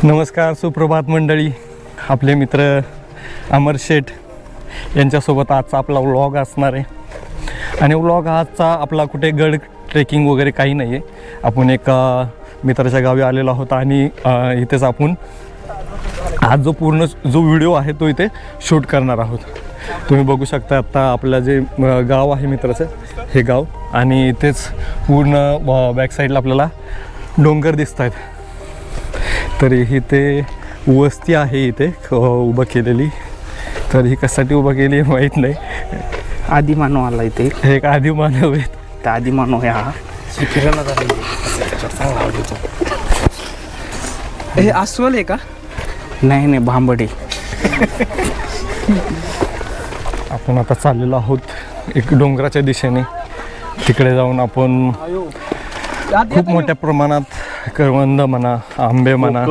नमस्कार, सुप्रभात मंडळी. आपले मित्र अमर शेठ यांच्यासोबत आजचा आपला व्लॉग असणार आहे. आणि व्लॉग आजचा आपला कुठे गड ट्रेकिंग वगैरे काही नाही आहे. आपण एक मित्राच्या गावी आलेलो आहोत आणि इथेच आपण आज जो व्हिडिओ आहे तो इथे शूट करणार आहोत. तुम्ही बघू शकता आत्ता आपलं जे गाव आहे मित्राचं, हे गाव, आणि इथेच पूर्ण बॅक साईडला आपल्याला डोंगर दिसत आहेत. तरी इथे वस्ती आहे इथे उभं केलेली. तर ही कशासाठी उभं केली माहीत नाही. आदिमानव आला इथे, हे एक आदिमानव आहेत. तर आदिमानव आहे हा. हे अस्वल आहे का? नाही नाही, भांबडी. आपण आता चाललेलो आहोत एक डोंगराच्या दिशेने. तिकडे जाऊन आपण खूप मोठ्या प्रमाणात करवंद म्हणा, आंबे म्हणा,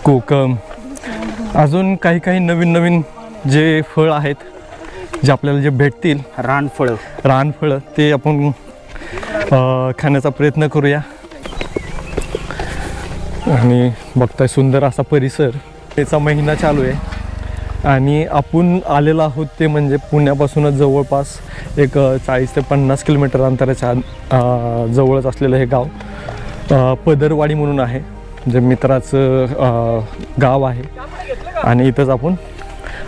कोकम, अजून काही काही नवीन नवीन जे फळ आहेत जे आपल्याला जे भेटतील, रानफळं ते आपण खाण्याचा प्रयत्न करूया. आणि बघताय सुंदर असा परिसर. त्याचा महिना चालू आहे आणि आपण आलेलो आहोत ते म्हणजे पुण्यापासूनच जवळपास एक 40 ते 50 किलोमीटर अंतराच्या जवळच असलेलं हे गाव पदरवाडी म्हणून आहे, जे मित्राचं गाव आहे. आणि इथंच आपण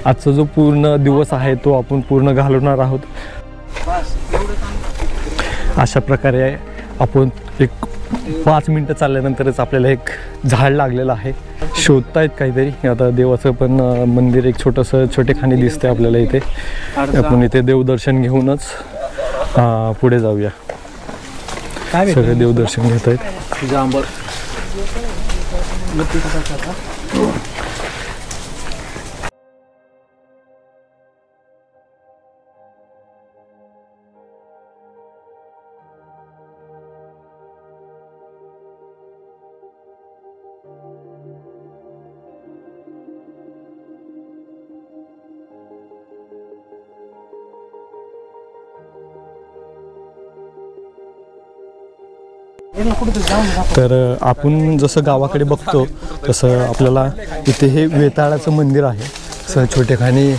आजचा जो पूर्ण दिवस आहे तो आपण पूर्ण घालवणार आहोत. अशा प्रकारे आपण एक 5 मिनटं चालल्यानंतरच आपल्याला एक झाड लागलेलं आहे. शोधतायत काहीतरी. आता देवाचं पण मंदिर एक छोटेखानी दिसते आपल्याला इथे. आपण इथे देवदर्शन घेऊनच पुढे जाऊया. सगळे देवदर्शन घेत आहेत. तर आपण जसं गावाकडे बघतो तसं आपल्याला इथे हे वेताळाचं मंदिर आहे. असं छोटेखानी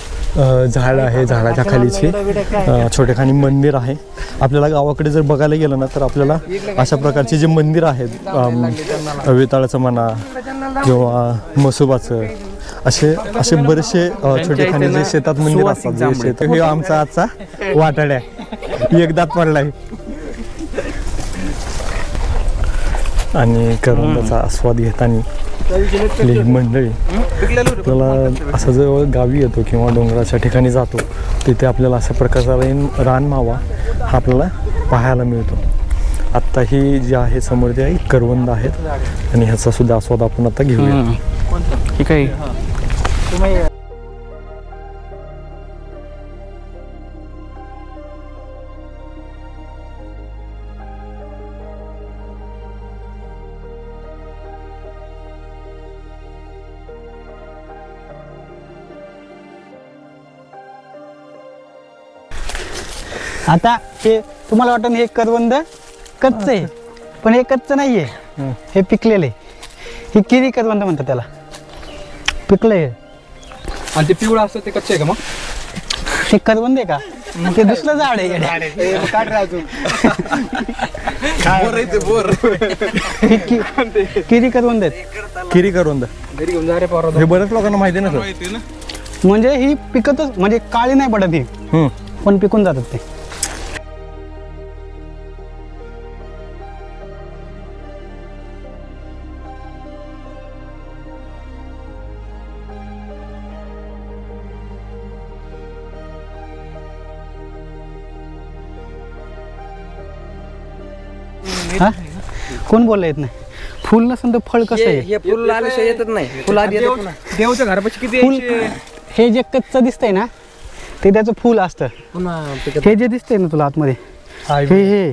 झाड आहे, झाडाच्या खालीचे छोटेखानी मंदिर आहे. आपल्याला गावाकडे जर बघायला गेलं ना तर आपल्याला अशा प्रकारचे जे मंदिर आहेत, वेताळाचं म्हणा किंवा मसोबाचं, असे बरेचसे छोटेखानी जे शेतात मंदिर असतात, जे शेत. हे आमचा आजचा वाटाड्या एक दात पडलाय. आणि करवंदाचा आस्वाद घेताना आपली मंडळी आपल्याला असं जवळ गावी येतो किंवा डोंगराच्या ठिकाणी जातो तिथे आपल्याला अशा प्रकारचा रानमावा हा आपल्याला पाहायला मिळतो. आत्ता ही जी आहे समोर ते करवंद आहेत आणि ह्याचा सुद्धा आस्वाद आपण आता घेऊया. ठीक आहे. आता हे तुम्हाला वाटतं हे करवंद कच्च आहे, पण हे कच्च नाहीये, हे पिकलेले. हे किरी करवंद म्हणतात त्याला, पिकलंय. आणि ते पिवळं असतं ते कच्चे आहे का? मग हे करवंद आहे का? ते दुसरं झाड आहे. किरी करवंद आहेत. किरी करवंद घरी घेऊन जा रे पोरा. हे बऱ्याच लोकांना माहिती नसतं. म्हणजे ही पिकतच, म्हणजे काळी नाही पडत ही, पण पिकून जातात ते. हा, कोण बोलला येत नाही? फुल नसेल तर फळ कसं आहे? हे फुल आल्याशिवाय येतच नाही. फुल आधी येतं पुन्हा. देवच्या घरापाशी किती फुल, हे जे कच्चं दिसतंय ना ते त्याचं फुल असतं. हे जे दिसतंय ना तुला आतमध्ये, हे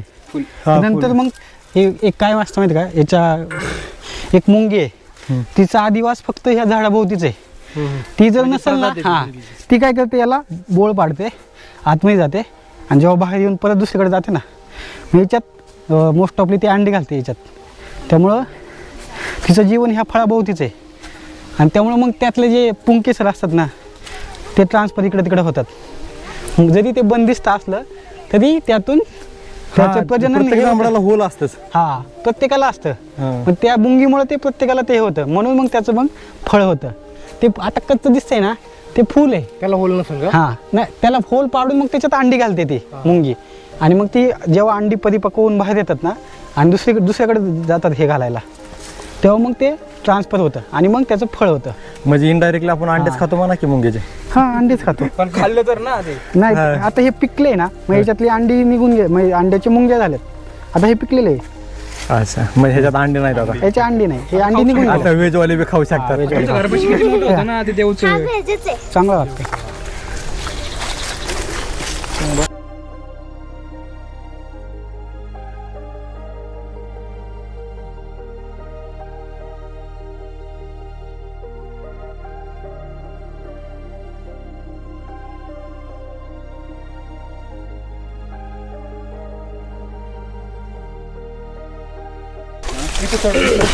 नंतर मग हे एक काय वाजतं माहिती का? याच्या एक मुंगी आहे, तिचा आदिवास फक्त ह्या झाडाभोवतीच आहे. ती जर नसेल ना, हा, ती काय करते, याला बोळ पाडते, आतमध्ये जाते, आणि जेव्हा बाहेर येऊन परत दुसरीकडे जाते ना, याच्यात मोस्ट ऑफली ती अंडी घालते याच्यात. त्यामुळं तिचं जीवन ह्या फळाभोवतीच आहे. आणि त्यामुळे मग त्यातले जे पुंकेसर असतात ना ते ट्रान्सफर इकडे तिकडे होतात. मग जरी ते बंदिस्त असलं तरी त्यातून त्याचं प्रजनन हे प्रत्येक होतं. जांभळाला होल असतंच. हा प्रत्येकाला असतं. हा. पण त्या बुंगीमुळे ते प्रत्येकाला ते होतं म्हणून मग त्याचं मग फळ होतं. ते आता कच्चं दिसतंय ना ते फूल आहे. त्याला होल नसेल का? हा नाही त्याला होल पाडून मग त्याच्यात अंडी घालते ती मुंगी आणि मग ती जेव्हा अंडी परिपक्व होऊन बाहेर येतात ना आणि दुसऱ्याकडे जातात हे घालायला तेव्हा मग ते ट्रान्सफर होतं आणि मग त्याचं फळ होतं. म्हणजे इनडायरेक्टली आपण अंडेच खातो म्हणा की मुंग्याचे. हा अंडीच खातो. पण खाल्लं तर ना ते नाही हा. आता हे पिकले ना मग याच्यातली अंडी निघून गे म्हणजे अंड्याचे मुंग्या झाल्यात. आता हे पिकलेले आहे. अच्छा म्हणजे ह्याच्यात अंडे नाहीत आता. याचे अंडी नाही हे अंडी निघून आता गेले. व्हेजवाले बी खाऊ शकतात. घरापाशी किती मोठं होतं ना ते देवचं. चांगलं वाटतं.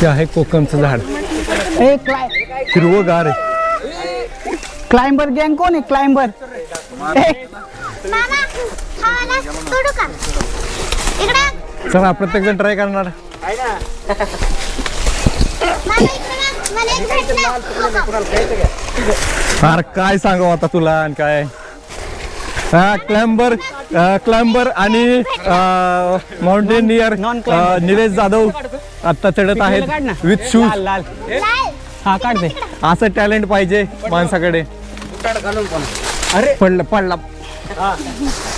हे आहे कोकमचं झाड. हे हिरवंगार आहे. क्लाइंबर गँग कोण आहे क्लाइंबर? मामा खावाला तोडू का इकडे चला प्रत्येक जण ट्राय करणार. मामा इकडे मला एक भेटला अरे काय सांगावं आता तुला आणि काय. क्लाइंबर आणि माउंटेनियर निलेश जाधव आता चढत आहेत विथ शूज. लाल लाल हा काढते. असं टॅलेंट पाहिजे माणसाकडे. अरे पडला पडला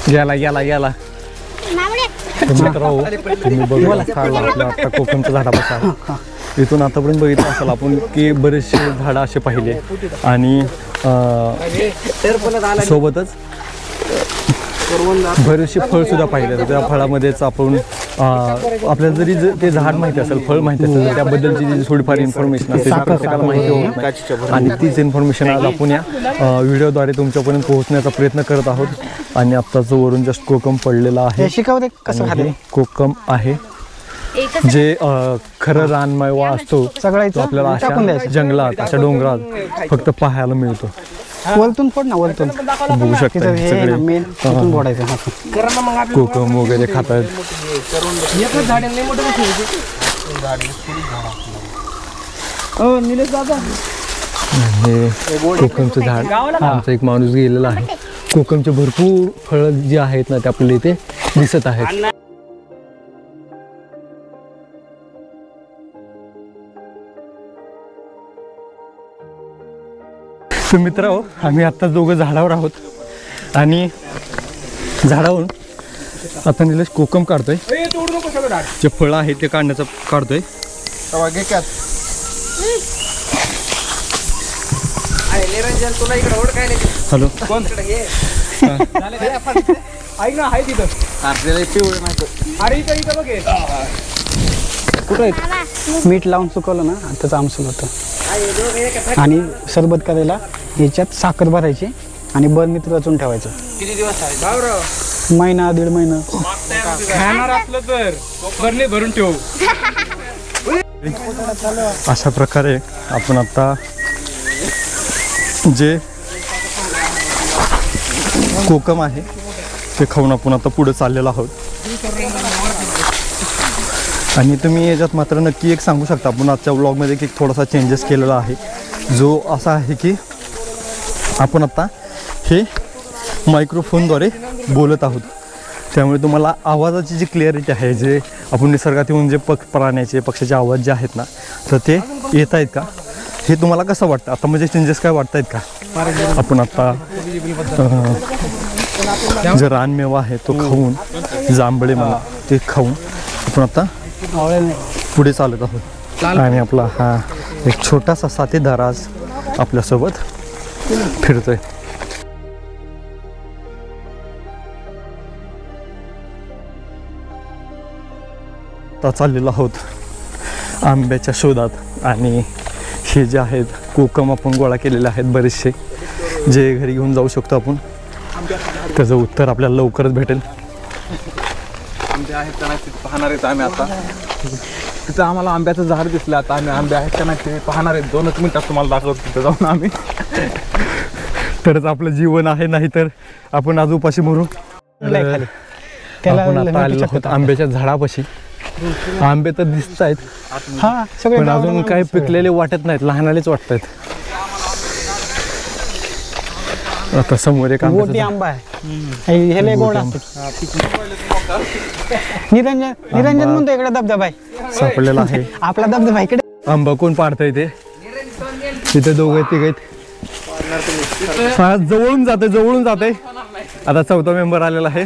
गेला गेला गेला. मामडे मित्रांनो, तुम्ही बघू असाल आपल्या आता कोकमच्या झाडापासून इथून आतापर्यंत बघितलं असेल आपण की बरेचसे झाडं असे पाहिले आणि सोबतच बरेचसे फळ सुद्धा पाहिले. तर त्या फळामध्येच आपण आपल्याला जरी ते झाड माहिती असेल फळ माहिती असेल तर त्याबद्दलची जी थोडीफार इन्फॉर्मेशन असते ती प्रत्येकाला माहिती होत नाही. आणि तीच इन्फॉर्मेशन आज आपण या व्हिडिओद्वारे तुमच्यापर्यंत पोहोचण्याचा प्रयत्न करत आहोत. आणि आत्ताच वरून जस्ट कोकम पडलेला आहे. हे शिकवते कसं आणि खाते. हे कोकम आहे जे खरं रानमेवा असतो सगळं तो आपल्याला टाकून अशा द्यायचं. जंगलात अशा डोंगरात फक्त पाहायला मिळतो. वलतून फोड ना वलतून. बघू शकता तिथं हे सगळे मेन तिथून फोडायचं हा. कोकम वगैरे खातात. एकच झाड नाही मोठं निलेश दादा हे कोकमचं झाड. आमचा एक माणूस गेलेला आहे. कोकमचे भरपूर फळं जी आहेत ना ते आपल्याला इथे दिसत आहेत. तर मित्रांनो, आम्ही आता दोघं झाडावर आहोत आणि झाडावरून आता निलेश कोकम काढतोय. तोडू नको सगळं झाड. जे फळं आहेत ते काढण्याचं काढतोय. अरे निरंजन तुला इकडे ओढ काय नाही. हॅलो कोण तिकडे ये. झाले काय आपण? ऐक ना, आहे तिथं. अरे इथं इथं बघ हे. कुठं आहे? मीठ लावून सुकवलं ना त्याचं आमसूल होतं. आणि सरबत करायला याच्यात साखर भरायची आणि बरणीत रचून ठेवायचं. किती दिवस आहे भाऊराव? महिना दीड महिना. खाणार असलं तर बरणी भरून ठेवू. अशा प्रकारे आपण आता जे कोकम आहे ते खाऊन आपण आता पुढे चाललेलो आहोत. आणि तुम्ही याच्यात मात्र नक्की एक सांगू शकता आपण आजच्या व्लॉगमध्ये की थोडासा चेंजेस केलेला आहे जो असा आहे की आपण आता हे मायक्रोफोनद्वारे बोलत आहोत. त्यामुळे तुम्हाला आवाजाची जी क्लिअरिटी आहे जे आपण निसर्गात येऊन जे प्राण्याचे पक्ष्याचे आवाज जे आहेत ना तर ते येत आहेत का हे तुम्हाला कसं वाटतं आता म्हणजे चेंजेस काय वाटत आहेत का. आपण आता जो रानमेवा आहे तो खाऊन जांभळे मला ते खाऊन आपण आता पुढे चालत आहोत. आणि आपला हा एक छोटासा साथीदार आज आपल्यासोबत फिरतोय. आता चाललेलो आहोत आंब्याच्या शोधात आणि हे जे आहेत कोकम आपण गोळा केलेले आहेत बरेचसे जे घरी घेऊन जाऊ शकतो आपण. त्याचं उत्तर आपल्याला लवकरच भेटेल. आहेत का नाही ते पाहणार आहेत आम्ही आता. तिथं आम्हाला आंब्याचं झाड दिसलं. आता आम्ही आंबे आहेत का नाही ते पाहणार आहेत. 2च मिनिटात तुम्हाला दाखवतो तिथं जाऊन आम्ही. तरच आपलं जीवन आहे, नाही तर आपण आज उपाशी मरू. लय खाली. त्याला आपण आता लय आलेलो मोठी आहोत आंब्याच्या झाडापाशी. आंबे तर दिसत आहेत हा सगळे पण गावाला अजून काही सगळे. पिकलेले वाटत नाहीत, लहानालेच वाटत आहेत. आता समोर एक गोटी आंब्याचं आंबा आहे. हे लय गोड असते. निरंजन म्हणतो इकडे धबधबा आहे. झाड सापडलेला आहे. आपला धबधबा इकडे. आंबा कोण पाडतंय ते? तिथे दोघं तिघ आहेत. हा, जवळून जाते. आता 4था मेंबर आलेला आहे.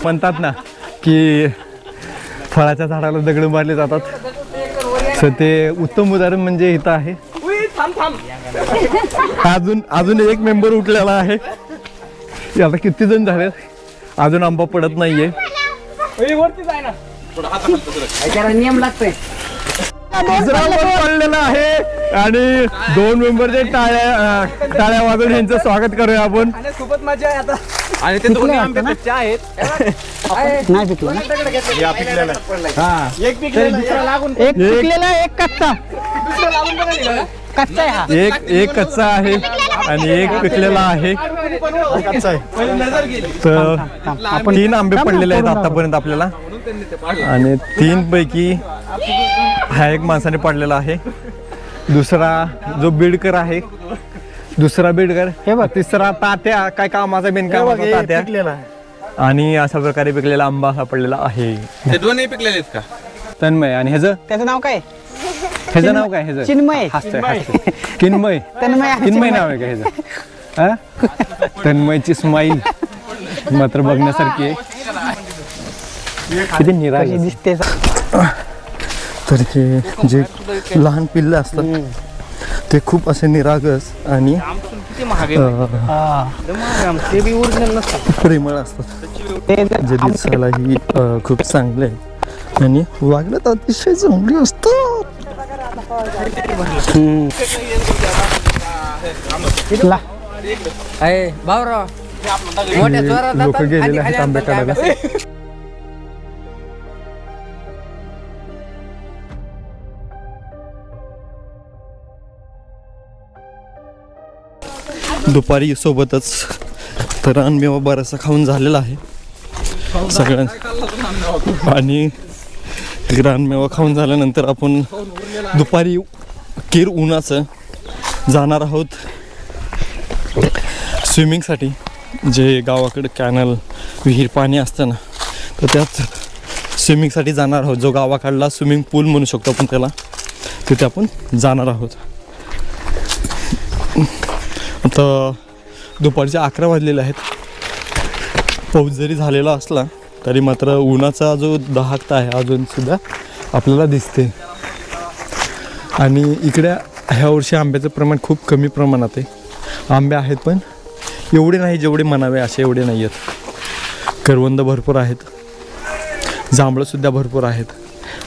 म्हणतात ना की फळाच्या झाडाला दगड मारले जातात, तर ते उत्तम उदाहरण म्हणजे इथं आहे. अजून एक मेंबर उठलेला आहे. आता किती जण झाले, अजून आंबा पडत नाहीये. नियम लागतोय. तिसरा पण पडलेला आहे आणि 2 मेंबरचे टाळ्या वाजवून यांचं स्वागत करूया आपण. खूपच मजा आहे आता. आणि ते दोन्ही आंबे कच्चे आहेत. नाही पिकलं ना? एक पिकलेला दुसरा लागून एक पिकलेला एक कच्चा. कच्चा आहे हा. एक कच्चा आहे आणि एक पिकलेला आहे. तर आपण 3 आंबे पडलेले आहेत आतापर्यंत आपल्याला आणि 3 पैकी हा एक माणसाने पाडलेला आहे. दुसरा जो बिडकर आहे, हे बघ. तिसरा तात्या, काय कामाचा बिनकामाचा तात्या. आणि अशा प्रकारे पिकलेला आंबा सापडलेला आहे. ते दोन्ही पिकलेले आहेत का? तन्मय आणि त्याचं नाव काय? ह्याचं नाव काय? ह्याचं चिन्मय. किन्मय. तन्मय नाव आहे का ह्याचं? तन्मयची स्माईल मात्र बघण्यासारखी आहे. किती निराश कशी दिसते. तर हे जे लहान पिल्ले असतात ते खूप असे निरागस आणि प्रेमळ असतात, जे दिसायलाही खूप चांगले आहे आणि वागण्यात अतिशय चांगली असतात. लोक गेलेले आहेत आंबे काढायला. दुपारी सोबतच तर रानमेवा बराचसा खाऊन झालेला आहे सगळ्यांना. आणि रानमेवा खाऊन झाल्यानंतर आपण दुपारी केर उन्हाचं जाणार आहोत स्विमिंगसाठी. जे गावाकडे कॅनल विहीर पाणी असतं ना, तर त्यात स्विमिंगसाठी जाणार आहोत. जो गावाकडला स्विमिंग पूल म्हणू शकतो आपण त्याला, तिथे आपण जाणार आहोत. आता दुपारचे 11 वाजलेले आहेत. पाऊस जरी झालेला असला तरी मात्र उन्हाचा जो दाहकता आहे अजूनसुद्धा आपल्याला दिसते. आणि इकडे ह्या वर्षी आंब्याचं प्रमाण खूप कमी प्रमाणात आहे. आंबे आहेत पण एवढे नाही जेवढे म्हणावे असे एवढे नाही आहेत. करवंद भरपूर आहेत, जांभळंसुद्धा भरपूर आहेत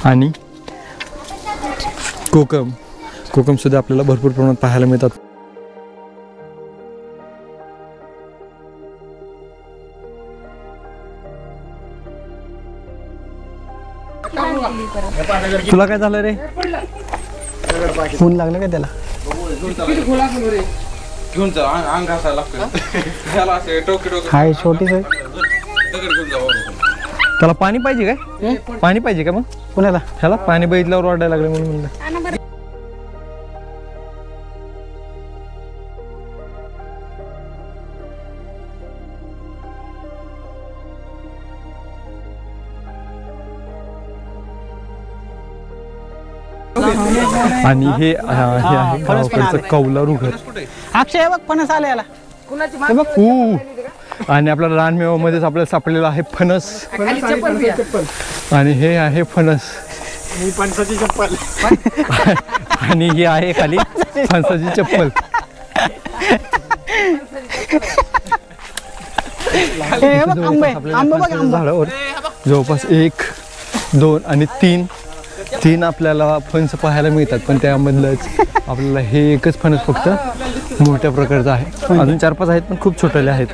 आणि कोकमसुद्धा आपल्याला भरपूर प्रमाणात पाहायला मिळतात. तुला काय झालं रे? ऊन लागलं का त्याला? घेऊन जा, अंग घासायला लागतं. त्याला असे टोके हाय छोटीच आहे. दगड घेऊन जा. त्याला पाणी पाहिजे काय? पाणी पाहिजे का? मग कुणाला? ह्याला पाणी बघितल्यावर वाढायला लागले म्हणून म्हणलं. आणि हे आहे गावाकडचं कौलारू घर. अक्षय हे बघ फणस आले याला. हे बघ आणि आपल्या रानमेवामध्येच आपल्याला सापडलेला आहे फणस. आणि हे आहे फणस आणि हे आहे खाली फणसाची चप्पल. झाडावर जवळपास 1, 2 आणि 3 आपल्याला फणस पाहायला मिळतात. पण त्यामधलंच आपल्याला हे एकच फणस फक्त मोठ्या प्रकारचं आहे. अजून 4-5 आहेत पण खूप छोटेले आहेत.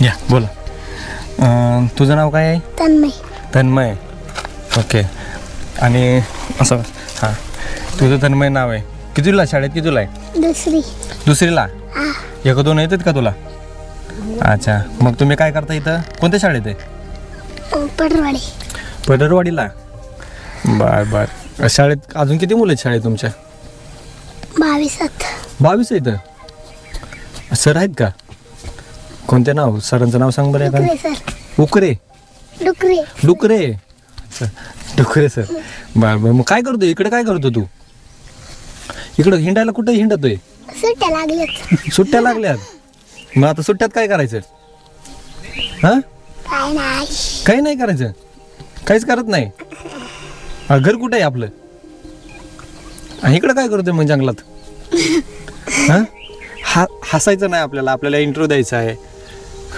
या बोला. तुझं नाव काय आहे? तन्मय. तन्मय. ओके. आणि असं हां तुझं तन्मय नाव आहे. कितीला शाळेत कितीला आहे? दुसरीला. 1-2 येतात का तुला? अच्छा. मग तुम्ही काय करता इथं? कोणत्या शाळेत आहे? पडरवाडी. पडरवाडीला. बर. शाळेत अजून किती मुलं आहेत शाळेत तुमच्या? 22 आहेत. सर आहेत का? कोणते नाव? सरांचं नाव सांग बरं एखादं. उकरे. डुकरे. अच्छा डुकरे सर. बर. मग काय करतो इकडे? काय करतो तू इकडं? हिंडायला कुठं हिंडतोय? सुट्ट्या लागल्यात. मग आता सुट्ट्यात काय करायचं? हां काही नाही करायचं. काहीच करत नाही. घर कुठं आहे आपलं? इकडं काय करतोय मग जंगलात? हां हसायचं नाही आपल्याला. आपल्याला इंटरव्ह्यू द्यायचा आहे.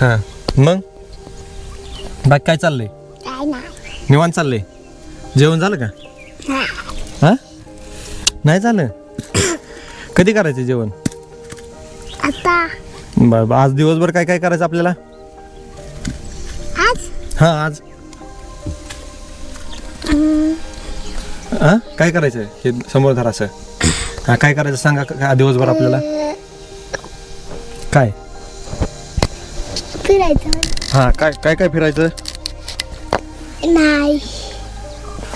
हां मग बाकी काय चाललंय? निवांत चाललंय. जेवण झालं का? हां नाही झालं. कधी करायचं जेवण? आता. बरं. आज दिवसभर काय काय करायचं आपल्याला? हां आज हां काय करायचं? हे समोर धरा असं. हां काय करायचं सांगा का दिवसभर आपल्याला? काय फिरायचं हां काय काय काय फिरायचं? नाही.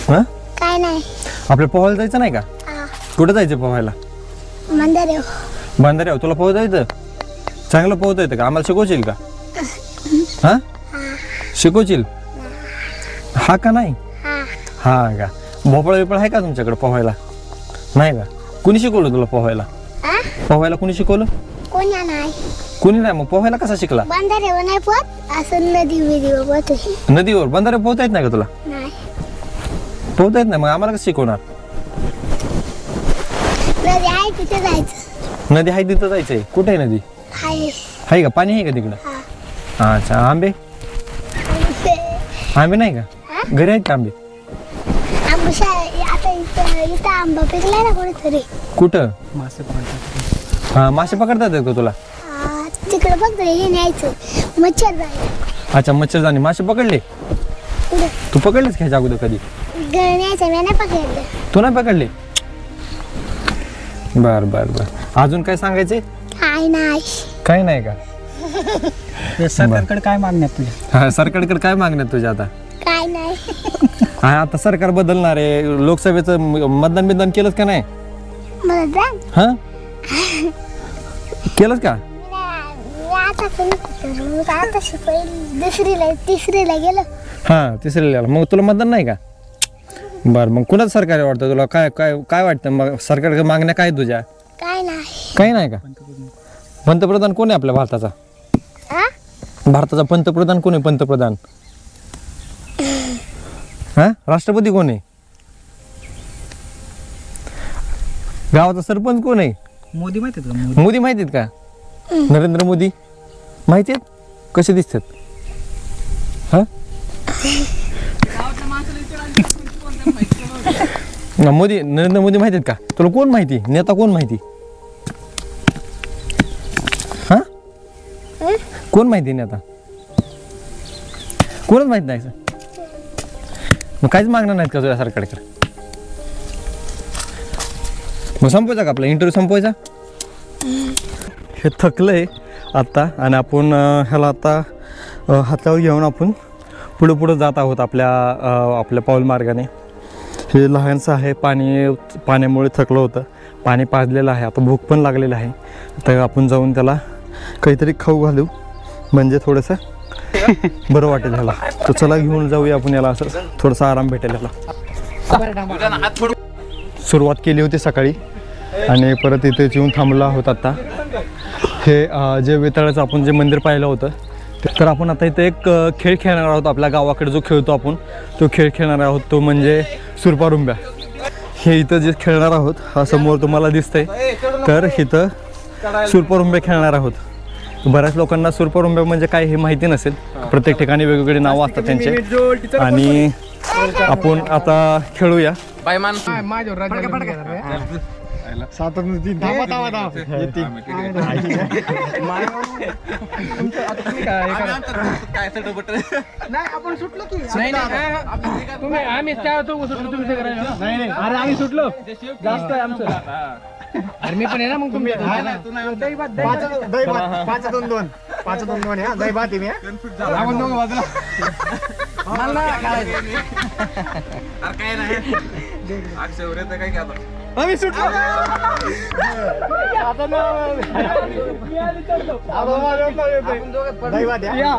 हां काय नाही. आपल्याला पोहायला जायचं नाही का? कुठं जायचं पोहायला? बांधाऱ्यावर. तुला पोहता येतं? चांगलं पोहता येतं का? आम्हाला शिकवशील का? हां शिकवशील? हा का नाही? हां का? भोपळा बिपळा आहे का तुमच्याकडे पोहायला? नाही का? कुणी शिकवलं तुला पोहायला? पोहायला कुणी शिकवलं? कुणी नाही. मग पोहायला कसा शिकला? बांधाऱ्यावर नाही पोहत. असं नदीवर पोहतोय. नदीवर. बंधाऱ्यावर पोहता येत नाही का तुला? नाही. पोहता येत नाही. मग आम्हाला कसं शिकवणार? नदी आहे तिथे जायचं. नदी आहे तिथं जायचंय. कुठे आहे नदी? आहे का? पाणी आहे का तिकडं? अच्छा. आंबे आंबे नाही का? घरी आहेत का आंबे? आता इथं आंबा पिकलाय ना कुठेतरी. कुठं? हां मासे पकडतात का तुला? तिकडे बघ हे न्यायचं. मच्छर जायचं. अच्छा मच्छरदाणी. मासे पकडले? तू पकडलेस घ्यायच्या अगोदर कधी? न्यायचं. मी नाही पकडलं. तू नाही पकडले? बर बर बर. अजून काय सांगायचे? काय नाही. काय नाही का? सरकारकडे काय मागण्यात तुझ्या? हा सरकारकडे काय मागण्यात तुझ्या आता? काय नाही. हा आता सरकार बदलणार आहे. लोकसभेचं मतदान केलंच का नाही? हा केलंच का? आता दुसरीला तिसरीला गेलो. हा तिसरीला. मग तुला मतदान नाही का? बरं. मग कुणाचं सरकार वाटतं तुला? काय काय काय वाटतं मग? सरकारकडे मागण्या काय तुझ्या? काय नाही. काही नाही का? पंतप्रधान कोण आहे आपल्या भारताचा? भारताचा पंतप्रधान कोण आहे? पंतप्रधान हा राष्ट्रपती कोण आहे? गावाचा सरपंच कोण आहे? मोदी माहिती का? मोदी माहिती आहेत का? नरेंद्र मोदी माहिती आहेत? कसे दिसतात? हा मोदी नरेंद्र मोदी माहिती आहेत का? तुला कोण माहिती? नेता कोण माहिती? हा कोण माहिती नेता? कोणच माहित नाही. मग काहीच मागणार नाहीत का तुझ्या सरकारकडे? मग संपवायचा का आपला इंटरव्ह्यू? संपवायचा. हे थकलंय आता आणि आपण ह्याला आता हातावर घेऊन आपण पुढं जात आहोत आपल्या पाऊल मार्गाने. हे लहानसं आहे. पाण्यामुळे थकलं होतं. पाणी पाजलेलं आहे. आता भूक पण लागलेलं आहे. तर आपण जाऊन त्याला काहीतरी खाऊ घालू म्हणजे थोडंसं बरं वाटेल ह्याला. तर चला घेऊन जाऊया आपण याला. असं थोडासा आराम भेटेल ह्याला. सुरुवात केली होती सकाळी आणि परत इथे येऊन थांबलो आहोत आता. हे जे वेताळाचं आपण जे मंदिर पाहिलं होतं तर आपण आता इथे एक खेळ खेळणार आहोत. आपल्या गावाकडे जो खेळतो आपण तो खेळ खेळणार आहोत. तो म्हणजे सुरपारुंब्या. हे इथं जे खेळणार आहोत हा समोर तुम्हाला दिसतंय. तर इथं सुरपारुंब्या खेळणार आहोत. बऱ्याच लोकांना सुरपारुंब्या म्हणजे काय हे माहिती नसेल. प्रत्येक ठिकाणी वेगवेगळे नावं असतात त्यांचे. आणि आपण आता खेळूया. खायला 7-3 धावा धावा धावा काय नाही आपण सुटलो की तुम्ही आम्ही नाही अरे आम्ही सुटलो जास्त आहे आमचं अरे मी पण आहे ना मग तुम्ही 5-2-2 5-2-2 दही भात आहे आपण दोघं बाजूला काय नाही अक्षय उरे तर काय की आता आम्ही सुटलो दही भात या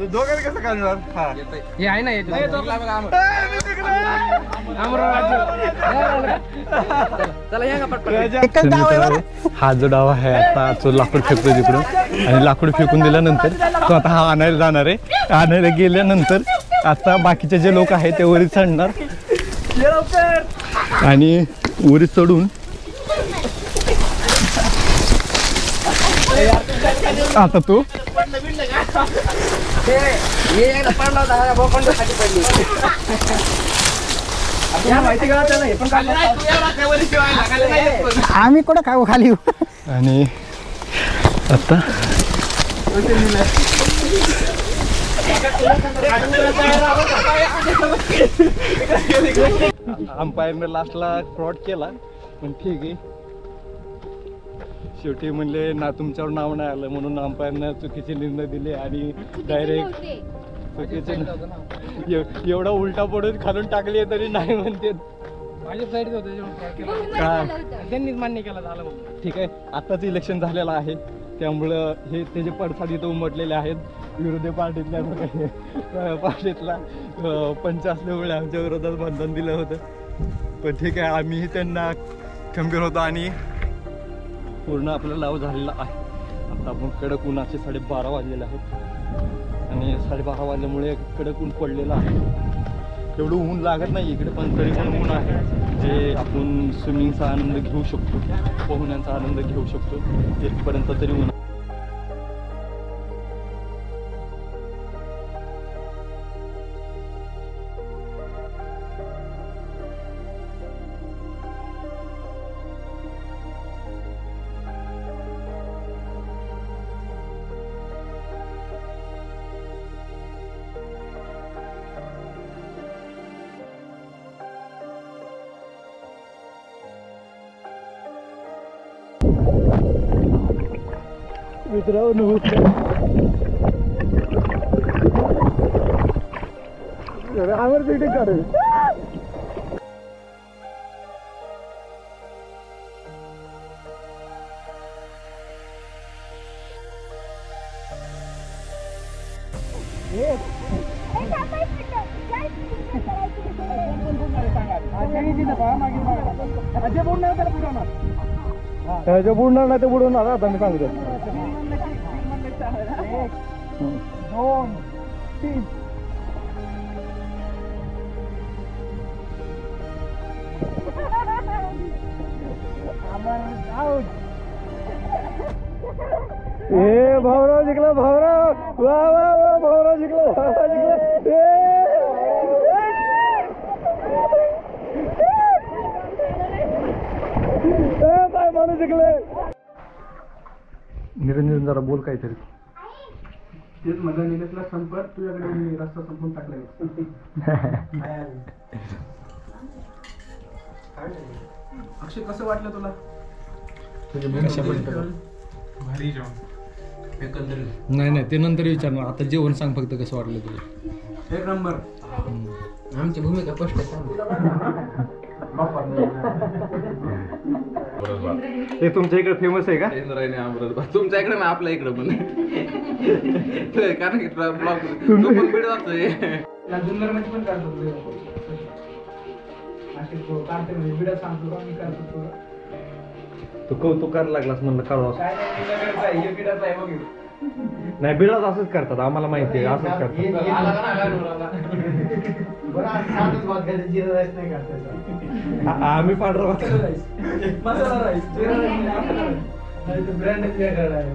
दोघांनी कसं काढणार हे आहे ना हा जो डाव आहे आता तो लाकूड फेकतो तिकडून आणि लाकूड फेकून दिल्यानंतर तो आता हा आणायला जाणार आहे. आणायला गेल्यानंतर आता बाकीचे जे लोक आहेत ते वरी चढणार आणि वरी चढून आता तो आम्ही कुठं काय खाली आणि आता अंपायरने लास्टला फ्रॉड केला पण ठीक आहे. शेवटी म्हणले ना तुमच्यावर नाव नाही आलं म्हणून अंपायरनं चुकीचे निर्णय दिले आणि डायरेक्ट चुकीचे एवढा उलटा पडून खालून टाकले तरी नाही म्हणते. माझ्या साईड त्यांनीच मान्य केला झालं म्हणून. ठीक आहे आत्ताच इलेक्शन झालेलं आहे त्यामुळं हे त्याचे पडसाद इथं उमटलेले आहेत. विरोधी पार्टीतल्या पार्टीतला पंच असल्यामुळे आमच्या विरोधात बंधन दिलं होतं पण ठीक आहे आम्हीही त्यांना खंबीर होतो आणि पूर्ण आपला लाव झालेला आहे. आता आपण कडक उन्हाचे 12:30 वाजलेले आहेत आणि 12:30 वाजल्यामुळे कडक ऊन पडलेलं आहे. एवढं ऊन लागत नाही इकडे पण तरी पण ऊन आहे जे आपण स्विमिंगचा आनंद घेऊ शकतो पोहण्याचा आनंद घेऊ शकतो इथपर्यंत तरी ऊन. मित्रांनो आम्हाला तिथे काढेल त्याच्या बुडणार नाही ते बुडवणार आता मी सांगतो. 2, 3 ए भाऊराव जिंकला भाऊराव वा वा वा भाऊराव जिंकला भाऊराव जिंकला काय माणूस जिंकले. निरंजन जरा बोल काहीतरी. तेच माझा निलेशला संपर्क तुझ्याकडे मी रस्ता संपून टाकलाय. अक्षय कसं वाटलं तुला भारी जेवण एकंदरीत नाही ते नंतर विचारणार आता जेवण सांग फक्त कसं वाटलं तुला. 1 नंबर. आमची भूमिका स्पष्ट आहे. हे तुमच्या इकडे फेमस आहे का. इंद्रायणी अमृत तुमच्या इकडे ना आपल्या इकडे पण कारण की ब्लॉग तो पण बीड जातोय जुन्नरमध्ये पण काढतो काढते म्हणजे बिडा सांगतो का मी काढतो तू कौतुक करायला लागलास म्हणलं काढू. काय नाही हे बिडाच आहे बघ. नाही बिळाच असंच करतात आम्हाला माहिती आहे असंच करतात. आम्ही पांढरा मसाला राईस ब्रँड वेगळा आहे.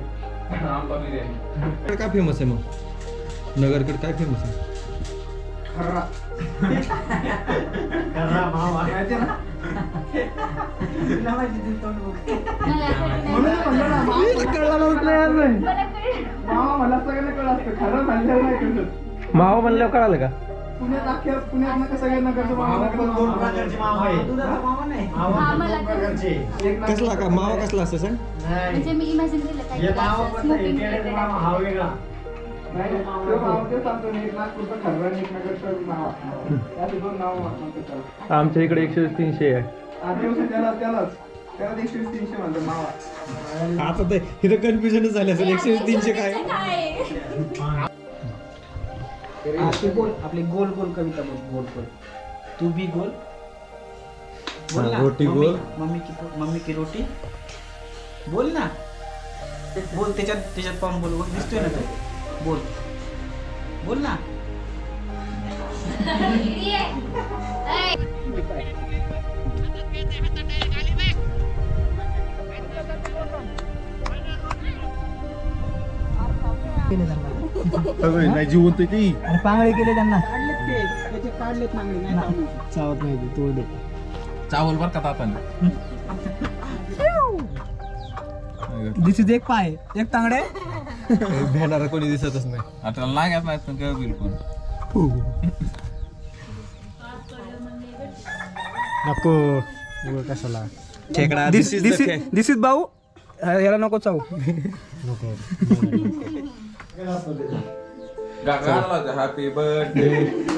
काय फेमस आहे मग नगरकडे काय फेमस आहे. मावा म्हणल्यावर कळालं का? कसला का मावा कसला असतं सांग? म्हणजे मी इमॅजिन केलं काय आमच्या इकडे 100-300 आहे. आता ते इथं कन्फ्युजनच झाले असेल 100-300 काय. बोल आपली गोल गोल कविता बोल. गोल गोल तू भी गोल बोल ना. रोटी गोल. मम्मी की रोटी बोल ना. बोल त्याच्यात पाहून बोल. दिसतोय ना काय? बोल ना. नाही जिवंत ती पांगळे केले त्यांना. काढलेत पांगळे नाही चावत नाही ते तोड दे. चावल बर का ताताने. दिस एक पाय एक तांगडे भेटणारा कोणी दिसतच नाही. आता लागत नाही पण काय बिलकुल. नको कशाला खेकडा दिस इज भाऊ याला नको चावू. Happy birthday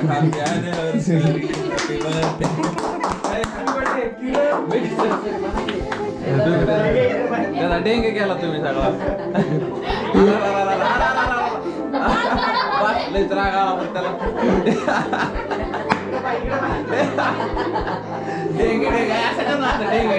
happy anniversary happy birthday. त्याला डेंगे केला तुम्ही सगळा. लयच राग आला पण त्याला. डेंगे असं करणार डेंगे